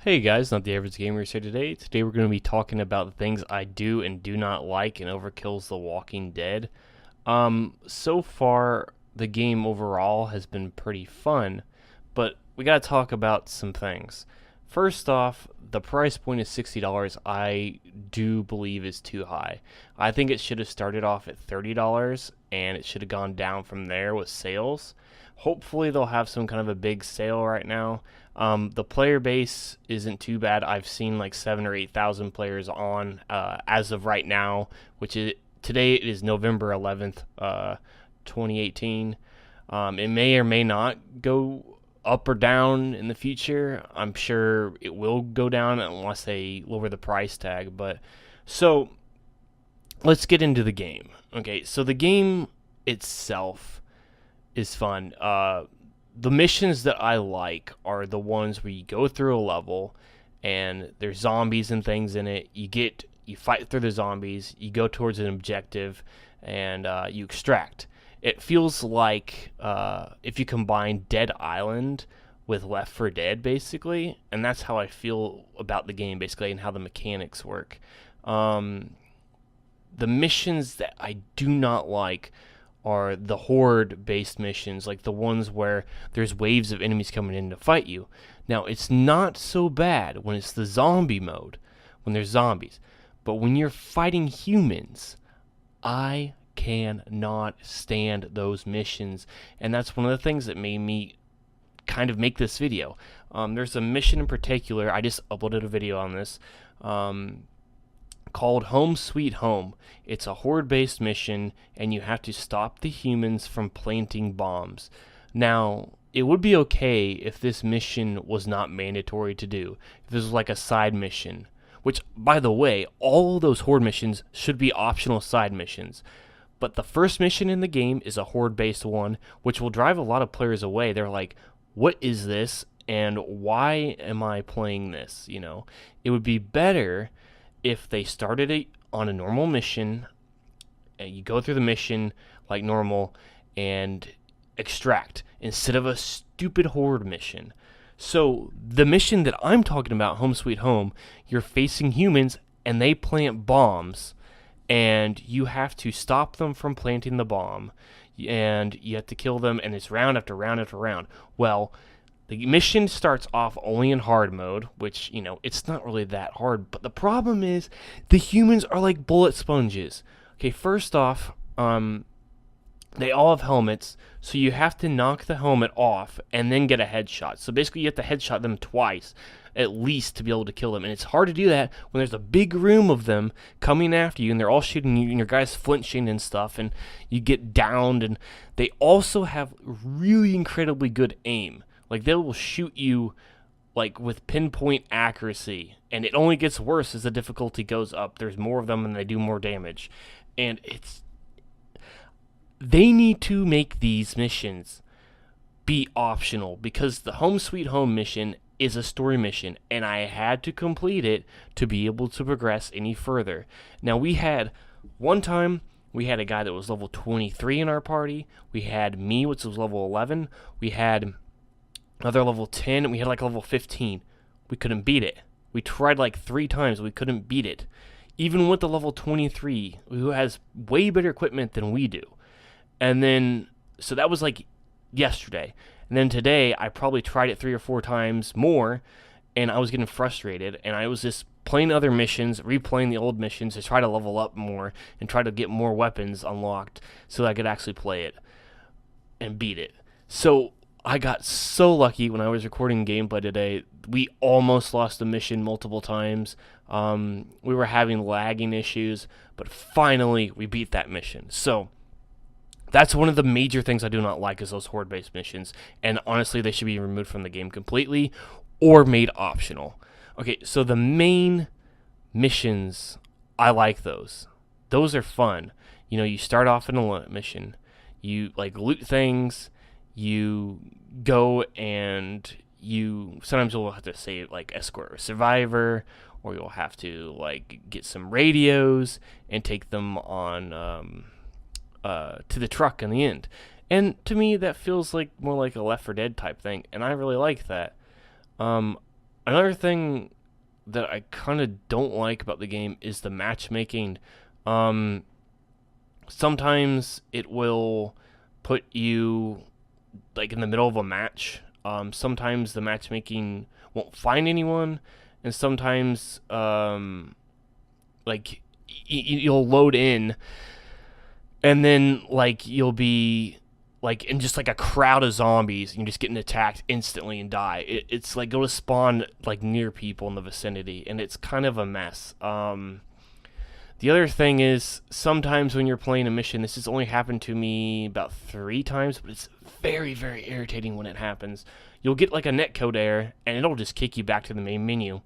Hey guys, not the average gamer here today. Today we're going to be talking about the things I do and do not like in Overkill's The Walking Dead. So far the game overall has been pretty fun, but we got to talk about some things. First off, the price point is $60. I do believe is too high. I think it should have started off at $30 and it should have gone down from there with sales. Hopefully they'll have some kind of a big sale right now. The player base isn't too bad. I've seen like 7 or 8 thousand players on as of right now, which is today. It is November 11th, 2018. It may or may not go up or down in the future. I'm sure it will go down unless they lower the price tag. But so let's get into the game. Okay, so the game itself is fun. The missions that I like are the ones where you go through a level and there's zombies and things in it. You fight through the zombies, you go towards an objective, and you extract. It feels like if you combine Dead Island with Left 4 Dead, basically, and that's how I feel about the game, basically, and how the mechanics work. The missions that I do not like are the horde-based missions, like the ones where there's waves of enemies coming in to fight you. Now, it's not so bad when it's the zombie mode, when there's zombies. But when you're fighting humans, I cannot stand those missions. And that's one of the things that made me kind of make this video. There's a mission in particular, I just uploaded a video on this, called Home Sweet Home. It's a horde-based mission, and you have to stop the humans from planting bombs. Now, it would be okay if this mission was not mandatory to do. If this was like a side mission, which, by the way, all of those horde missions should be optional side missions. But the first mission in the game is a horde-based one, which will drive a lot of players away. They're like, what is this, and why am I playing this? You know, it would be better if they started it on a normal mission, and you go through the mission like normal and extract instead of a stupid horde mission. So the mission that I'm talking about, Home Sweet Home, you're facing humans and they plant bombs, and you have to stop them from planting the bomb, and you have to kill them, and it's round after round after round. Well, the mission starts off only in hard mode, which, you know, it's not really that hard. But the problem is the humans are like bullet sponges. Okay, first off, they all have helmets, so you have to knock the helmet off and then get a headshot. So basically you have to headshot them twice, at least, to be able to kill them. And it's hard to do that when there's a big room of them coming after you, and they're all shooting you, and your guy's flinching and stuff, and you get downed. And they also have really incredibly good aim. Like, they will shoot you like with pinpoint accuracy, and it only gets worse as the difficulty goes up. There's more of them and they do more damage. And they need to make these missions be optional, because the Home Sweet Home mission is a story mission, and I had to complete it to be able to progress any further. Now, one time we had a guy that was level 23 in our party. We had me, which was level 11. We had another level 10, and we had like level 15. We couldn't beat it. We tried like 3 times, we couldn't beat it. Even with the level 23, who has way better equipment than we do. And then, so that was like yesterday. And then today, I probably tried it 3 or 4 times more, and I was getting frustrated, and I was just playing other missions, replaying the old missions to try to level up more and try to get more weapons unlocked so that I could actually play it and beat it. So I got so lucky when I was recording gameplay today. We almost lost the mission multiple times. We were having lagging issues, but finally we beat that mission. So that's one of the major things I do not like, is those horde-based missions. And honestly, they should be removed from the game completely or made optional. Okay, so the main missions, I like those. Those are fun. You know, you start off in a mission. You like loot things. You go and sometimes you'll have to say like escort a survivor, or you'll have to like get some radios and take them on to the truck in the end. And to me, that feels like more like a Left 4 Dead type thing, and I really like that. Another thing that I kind of don't like about the game is the matchmaking. Um, Sometimes it will put you like in the middle of a match. Sometimes the matchmaking won't find anyone, and sometimes like you'll load in, and then like you'll be like in just like a crowd of zombies, and you're just getting attacked instantly and die. It's like go to spawn like near people in the vicinity, and it's kind of a mess. The other thing is sometimes when you're playing a mission, this has only happened to me about 3 times, but it's very, very irritating when it happens. You'll get like a netcode error, and it'll just kick you back to the main menu,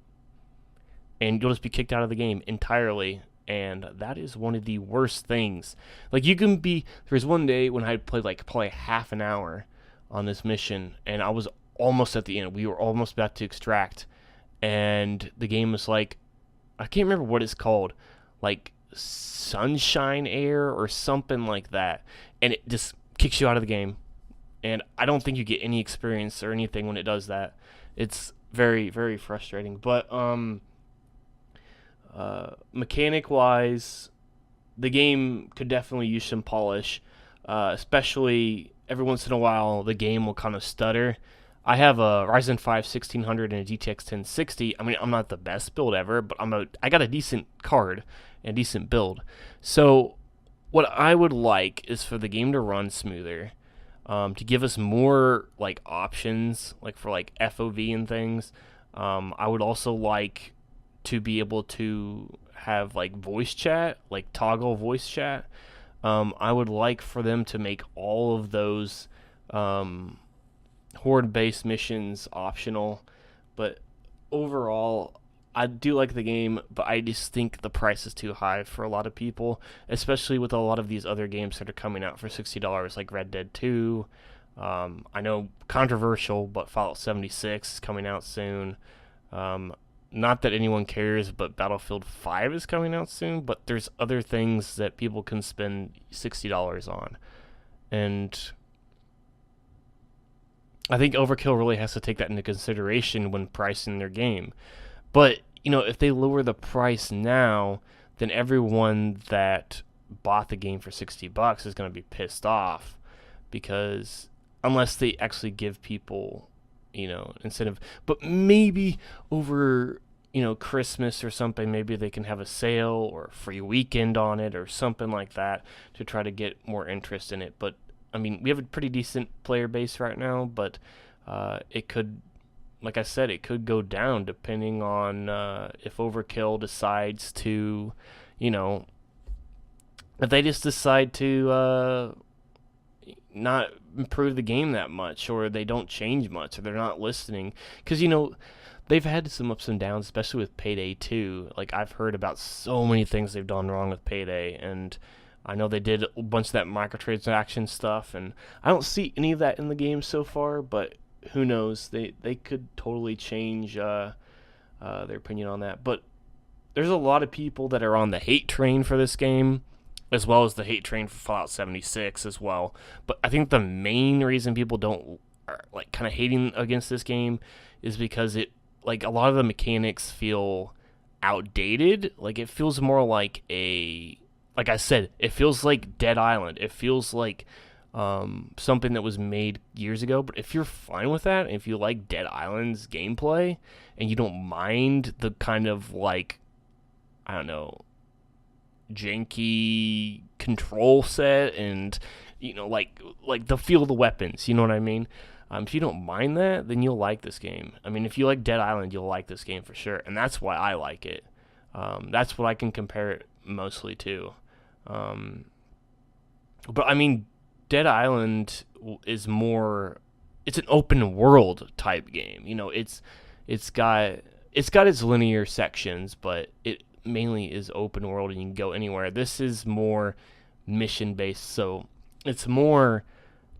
and you'll just be kicked out of the game entirely. And that is one of the worst things. Like you can be. There was one day when I played like probably half an hour on this mission, and I was almost at the end. We were almost about to extract, and the game was like, I can't remember what it's called, like sunshine air or something like that, and it just kicks you out of the game. And I don't think you get any experience or anything when it does that. It's very, very frustrating. But mechanic wise, the game could definitely use some polish. Especially every once in a while, the game will kind of stutter. I have a Ryzen 5 1600 and a GTX 1060. I mean, I'm not the best build ever, but I got a decent card and a decent build. So what I would like is for the game to run smoother, to give us more like options, like for like FOV and things. I would also like to be able to have like voice chat, like toggle voice chat. I would like for them to make all of those horde-based missions optional. But overall, I do like the game, but I just think the price is too high for a lot of people, especially with a lot of these other games that are coming out for $60, like Red Dead 2. I know controversial, but Fallout 76 is coming out soon. Not that anyone cares, but Battlefield 5 is coming out soon, but there's other things that people can spend $60 on. And I think Overkill really has to take that into consideration when pricing their game. But, if they lower the price now, then everyone that bought the game for $60 is going to be pissed off, because unless they actually give people, incentive. But maybe over, Christmas or something, maybe they can have a sale or a free weekend on it or something like that to try to get more interest in it. But I mean, we have a pretty decent player base right now, but it could, like I said, it could go down depending on if Overkill decides to, if they just decide to not improve the game that much, or they don't change much, or they're not listening. Because, they've had some ups and downs, especially with Payday 2. Like, I've heard about so many things they've done wrong with Payday, and I know they did a bunch of that microtransaction stuff, and I don't see any of that in the game so far, but who knows? They could totally change their opinion on that. But there's a lot of people that are on the hate train for this game, as well as the hate train for Fallout 76 as well. But I think the main reason people don't are like kind of hating against this game is because it, like, a lot of the mechanics feel outdated. Like, it feels more like like I said, it feels like Dead Island. It feels like something that was made years ago. But if you're fine with that, and if you like Dead Island's gameplay, and you don't mind the kind of, like, I don't know, janky control set, and like the feel of the weapons, you know what I mean? If you don't mind that, then you'll like this game. I mean, if you like Dead Island, you'll like this game for sure, and that's why I like it. That's what I can compare it mostly to. But I mean, Dead Island is more, it's an open world type game. It's got its linear sections, but it mainly is open world, and you can go anywhere. This is more mission based, so it's more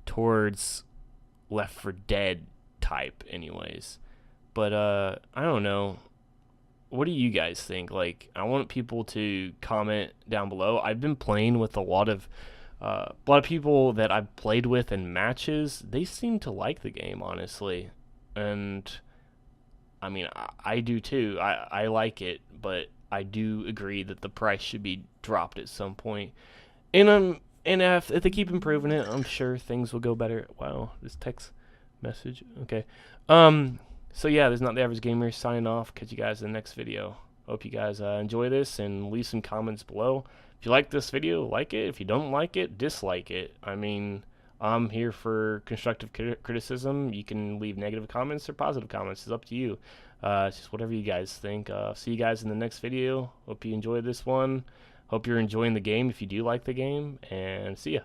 towards Left 4 Dead type anyways. But I don't know, what do you guys think? Like, I want people to comment down below. I've been playing with a lot of people that I've played with in matches. They seem to like the game, honestly, and I mean, I do too. I like it, but I do agree that the price should be dropped at some point. And if they keep improving it, I'm sure things will go better. Wow, this text message. Okay. Um. So yeah, there's not the average gamer signing off. Catch you guys in the next video. Hope you guys enjoy this and leave some comments below. If you like this video, like it. If you don't like it, dislike it. I mean, I'm here for constructive criticism. You can leave negative comments or positive comments. It's up to you. It's just whatever you guys think. See you guys in the next video. Hope you enjoyed this one. Hope you're enjoying the game if you do like the game. And see ya.